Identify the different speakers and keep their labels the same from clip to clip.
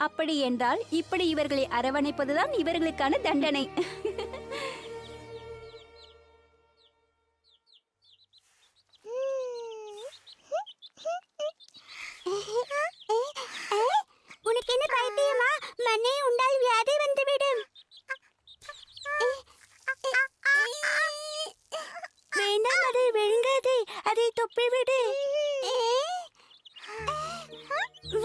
Speaker 1: அப்படி என்றால் இப்படி இவர்களை அரவணைப்பதுதான் இவர்களுக்கான தண்டனை.
Speaker 2: உனக்கு என்ன பைத்தியமா? மண்ணை உண்டால் வியாதி வந்துவிடும். வேண்டாம், அதை விழுங்காதே, அதை தொப்பிவிடு.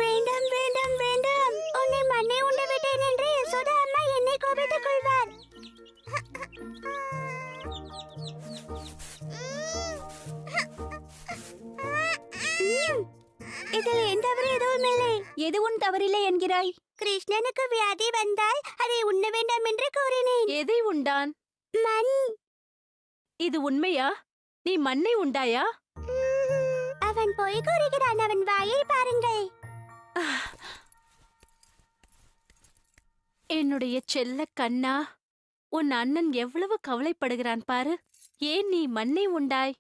Speaker 2: வேண்டாம் வேண்டாம் வேண்டாம், உன்னை மண்ணை உண்டு விட்டேன் என்று யசோதா அம்மா என்னை கோபித்துக் கொள்வார். இதில் என் தவறு எதுவும் இல்லை.
Speaker 1: எதுவும் தவறில்லை என்கிறாய்?
Speaker 2: கிருஷ்ணனுக்கு வியாதி வந்தால் அதை உண்ண வேண்டாம் என்று கூறினேன்.
Speaker 3: எதை உண்டான்?
Speaker 2: மண்.
Speaker 3: இது உண்மையா? நீ மண்ணை உண்டாயா?
Speaker 2: அவன் பொய் கூறுகிறான், அவன் வாயை பாருங்கள்.
Speaker 3: என்னுடைய செல்ல கண்ணா, உன் அண்ணன் எவ்வளவு கவலைப்படுகிறான் பாரு. ஏன் நீ மண்ணை உண்டாய்?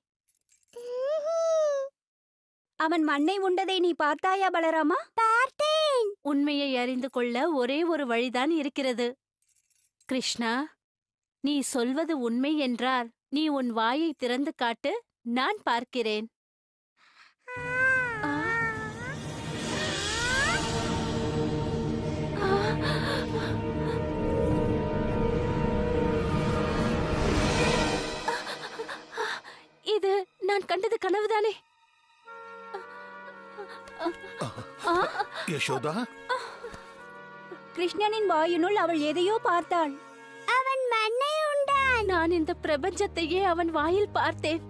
Speaker 1: அவன் மண்ணை உண்டதை நீ பார்த்தாயா பலராமா?
Speaker 2: பார்த்தேன்.
Speaker 3: உண்மையை அறிந்து கொள்ள ஒரே ஒரு வழிதான் இருக்கிறது. கிருஷ்ணா, நீ சொல்வது உண்மை என்றால் நீ உன் வாயை திறந்து காட்டு, நான் பார்க்கிறேன். இது நான் கண்டது கனவுதானே?
Speaker 4: யசோதா,
Speaker 1: கிருஷ்ணனின் வாயினுள் அவள் எதையோ பார்த்தாள்.
Speaker 2: அவன் மண்ணை உண்டான்.
Speaker 3: நான் இந்த பிரபஞ்சத்தையே அவன் வாயில் பார்த்தேன்.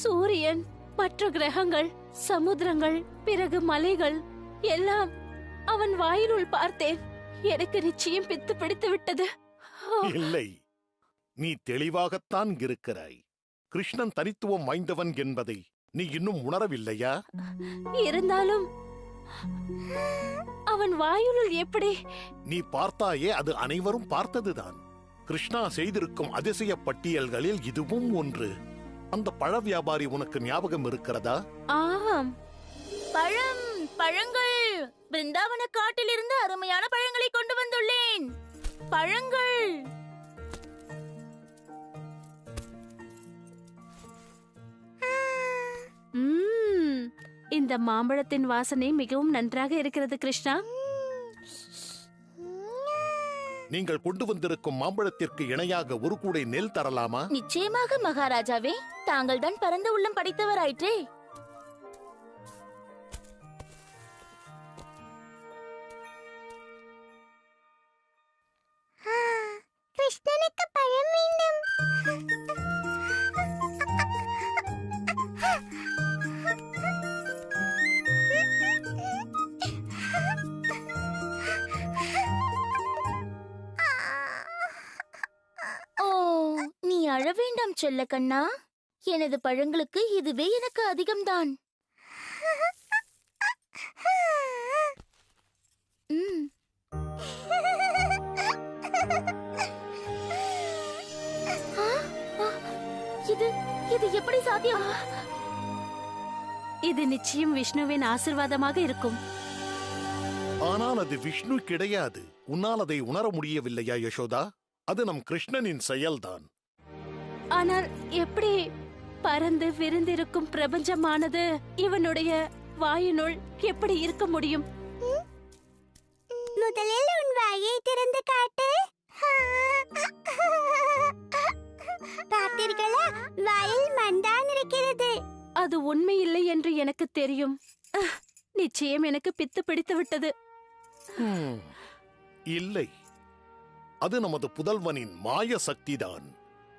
Speaker 3: சூரியன், மற்ற கிரகங்கள், சமுத்திரங்கள், பிறகு மலைகள் எல்லாம் அவன் வாயிலுள் பார்த்தேன். எனக்கு நிச்சயம் பித்து பிடித்து விட்டது.
Speaker 4: இல்லை, நீ தெளிவாகத்தான் இருக்கிறாய். கிருஷ்ணன் தனித்துவம் வாய்ந்தவன் என்பதை நீ இன்னும் உணரவில்லையா?
Speaker 3: இருந்தாலும் அவன் வாயுனுள் எப்படி?
Speaker 4: நீ பார்த்தாயே, அது அனைவரும் பார்த்ததுதான். கிருஷ்ணா செய்திருக்கும் அதிசய பட்டியல்களில் இதுவும் ஒன்று. அந்த பழ வியாபாரி உனக்கு ஞாபகம் இருக்கிறதா?
Speaker 3: ஆம்.
Speaker 5: பழங்கள். பிருந்தாவன காட்டிலிருந்து அருமையான பழங்களை கொண்டு வந்துள்ளேன். பழங்கள்.
Speaker 3: இந்த மாம்பழத்தின் வாசனை மிகவும் நன்றாக இருக்கிறது கிருஷ்ணா.
Speaker 4: நீங்கள் கொண்டு வந்திருக்கும் மாம்பழத்திற்கு இணையாக ஒரு கூடை நெல் தரலாமா?
Speaker 5: நிச்சயமாக மகாராஜாவே, தாங்கள் தான் பரந்த உள்ளம் படைத்தவராயிற்றே.
Speaker 2: கிருஷ்ணனுக்கு பழம் வேண்டும்.
Speaker 5: நீ அழ வேண்டாம் செல்ல கண்ணா. எனது பழங்களுக்கு இதுவே எனக்கு அதிகம்தான். இது எப்படி சாத்தியம்?
Speaker 3: இது நிச்சயம் விஷ்ணுவின் ஆசீர்வாதமாக இருக்கும்.
Speaker 4: ஆனால் அது விஷ்ணு கிடையாது. உன்னால் அதை உணர முடியவில்லையா யசோதா? அது நம் கிருஷ்ணனின் செயல்தான்.
Speaker 3: ஆனால் எப்படி பறந்து விரிந்திருக்கும் பிரபஞ்சமானது இவனுடைய வாயினுள் எப்படி இருக்க முடியும்?
Speaker 2: முதலில் உன் வாயை திறந்து காட்டு. பார்த்தீர்களா, வாயில் மண்தான் இருக்கிறது.
Speaker 3: அது உண்மை இல்லை என்று எனக்கு தெரியும். நிச்சயம் எனக்கு பித்து பிடித்து விட்டது.
Speaker 4: இல்லை, அது நமது புதல்வனின் மாய சக்திதான்.